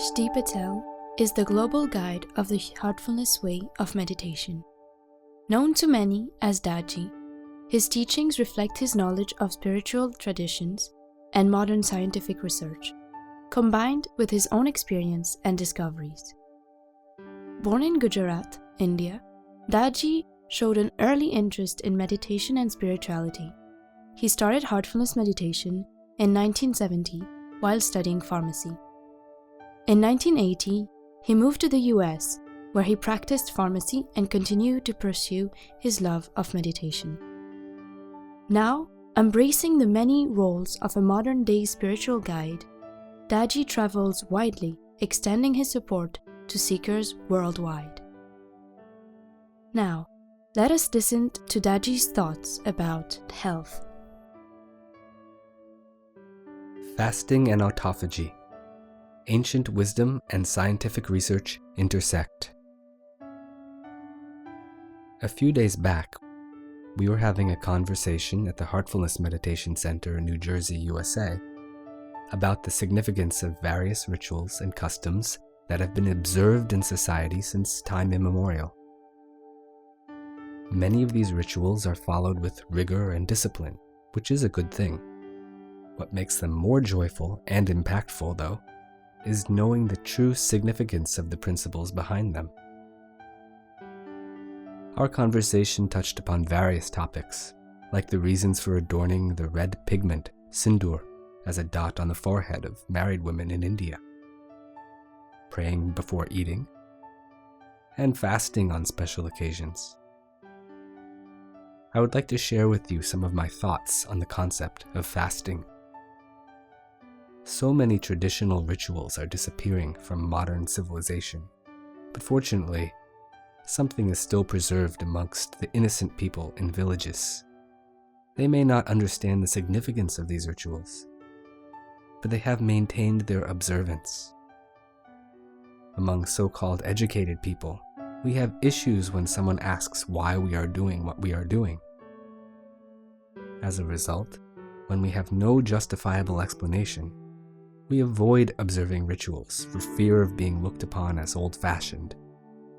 Kamlesh D. Patel is the global guide of the Heartfulness way of meditation. Known to many as Daaji, his teachings reflect his knowledge of spiritual traditions and modern scientific research, combined with his own experience and discoveries. Born in Gujarat, India, Daaji showed an early interest in meditation and spirituality. He started Heartfulness meditation in 1970 while studying pharmacy. In 1980, he moved to the US, where he practiced pharmacy and continued to pursue his love of meditation. Now, embracing the many roles of a modern-day spiritual guide, Daaji travels widely, extending his support to seekers worldwide. Now, let us listen to Daaji's thoughts about health. Fasting and autophagy. Ancient wisdom and scientific research intersect. A few days back, we were having a conversation at the Heartfulness Meditation Center in New Jersey, USA, about the significance of various rituals and customs that have been observed in society since time immemorial. Many of these rituals are followed with rigor and discipline, which is a good thing. What makes them more joyful and impactful, though, is knowing the true significance of the principles behind them. Our conversation touched upon various topics, like the reasons for adorning the red pigment, sindoor, as a dot on the forehead of married women in India, praying before eating, and fasting on special occasions. I would like to share with you some of my thoughts on the concept of fasting. So many traditional rituals are disappearing from modern civilization, but fortunately, something is still preserved amongst the innocent people in villages. They may not understand the significance of these rituals, but they have maintained their observance. Among so-called educated people, we have issues when someone asks why we are doing what we are doing. As a result, when we have no justifiable explanation, we avoid observing rituals for fear of being looked upon as old-fashioned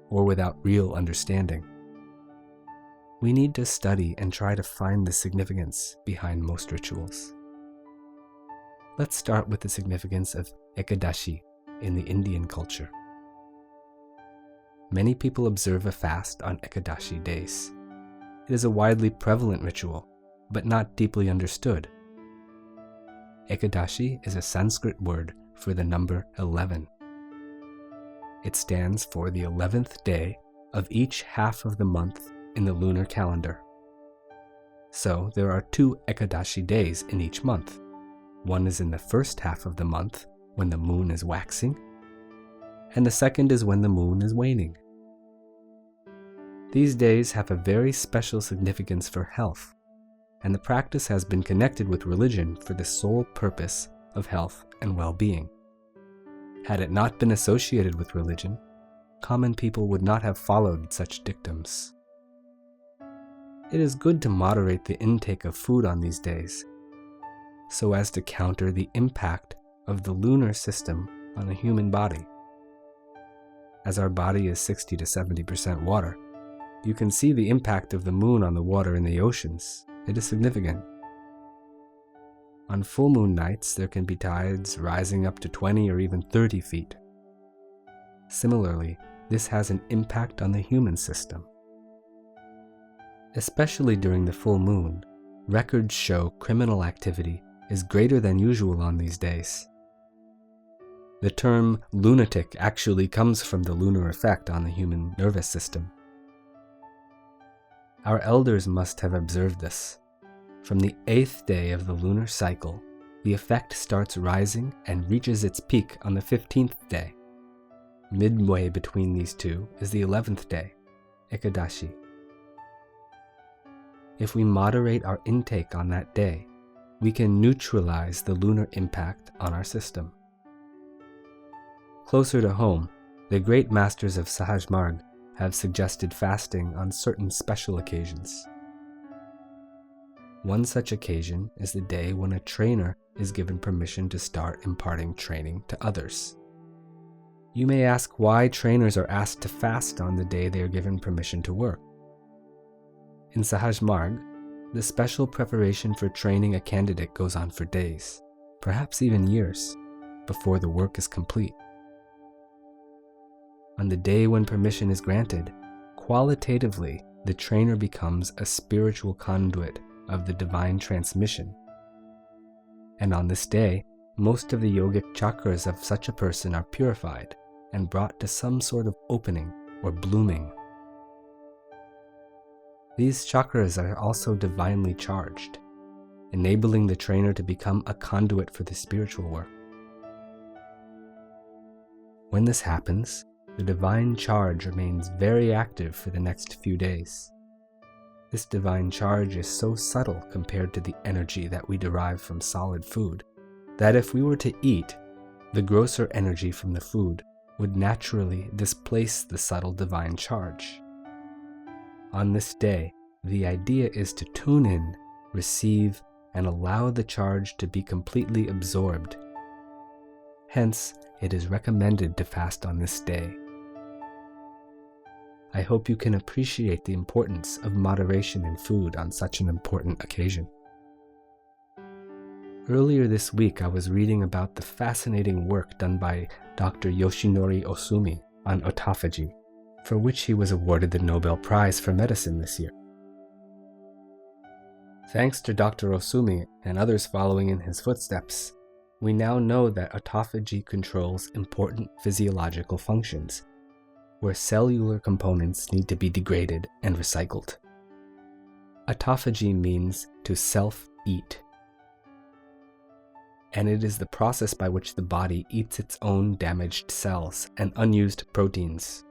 or without real understanding. We need to study and try to find the significance behind most rituals. Let's start with the significance of Ekadashi in the Indian culture. Many people observe a fast on Ekadashi days. It is a widely prevalent ritual, but not deeply understood. Ekadashi is a Sanskrit word for the number 11. It stands for the 11th day of each half of the month in the lunar calendar. So there are 2 Ekadashi days in each month. One is in the first half of the month when the moon is waxing, and the second is when the moon is waning. These days have a very special significance for health, and the practice has been connected with religion for the sole purpose of health and well-being. Had it not been associated with religion, common people would not have followed such dictums. It is good to moderate the intake of food on these days, so as to counter the impact of the lunar system on the human body. As our body is 60 to 70% water, you can see the impact of the moon on the water in the oceans. It is significant. On full moon nights, there can be tides rising up to 20 or even 30 feet. Similarly, this has an impact on the human system. Especially during the full moon, records show criminal activity is greater than usual on these days. The term lunatic actually comes from the lunar effect on the human nervous system. Our elders must have observed this. From the 8th day of the lunar cycle, the effect starts rising and reaches its peak on the 15th day. Midway between these two is the 11th day, Ekadashi. If we moderate our intake on that day, we can neutralize the lunar impact on our system. Closer to home, the great masters of Sahaj Marg have suggested fasting on certain special occasions. One such occasion is the day when a trainer is given permission to start imparting training to others. You may ask why trainers are asked to fast on the day they are given permission to work. In Sahaj Marg, the special preparation for training a candidate goes on for days, perhaps even years, before the work is complete. On the day when permission is granted, qualitatively, the trainer becomes a spiritual conduit of the divine transmission. And on this day, most of the yogic chakras of such a person are purified and brought to some sort of opening or blooming. These chakras are also divinely charged, enabling the trainer to become a conduit for the spiritual work. When this happens, the divine charge remains very active for the next few days. This divine charge is so subtle compared to the energy that we derive from solid food, that if we were to eat, the grosser energy from the food would naturally displace the subtle divine charge. On this day, the idea is to tune in, receive, and allow the charge to be completely absorbed. Hence, it is recommended to fast on this day. I hope you can appreciate the importance of moderation in food on such an important occasion. Earlier this week, I was reading about the fascinating work done by Dr. Yoshinori Osumi on autophagy, for which he was awarded the Nobel Prize for Medicine this year. Thanks to Dr. Osumi and others following in his footsteps, we now know that autophagy controls important physiological functions, where cellular components need to be degraded and recycled. Autophagy means to self-eat, and it is the process by which the body eats its own damaged cells and unused proteins.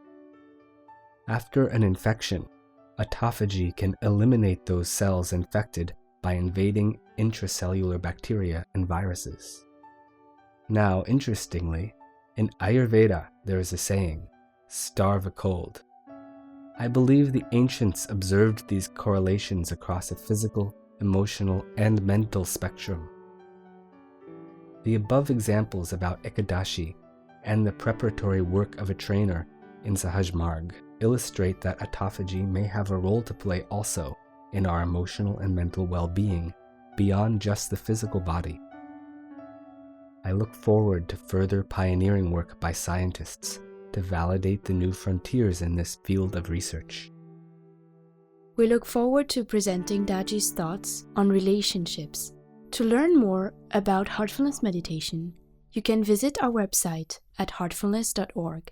After an infection, autophagy can eliminate those cells infected by invading intracellular bacteria and viruses. Now, interestingly, in Ayurveda there is a saying, "Starve a cold." I believe the ancients observed these correlations across a physical, emotional, and mental spectrum. The above examples about Ekadashi and the preparatory work of a trainer in Sahaj Marg illustrate that autophagy may have a role to play also in our emotional and mental well-being beyond just the physical body. I look forward to further pioneering work by scientists to validate the new frontiers in this field of research. We look forward to presenting Daaji's thoughts on relationships. To learn more about heartfulness meditation, you can visit our website at heartfulness.org.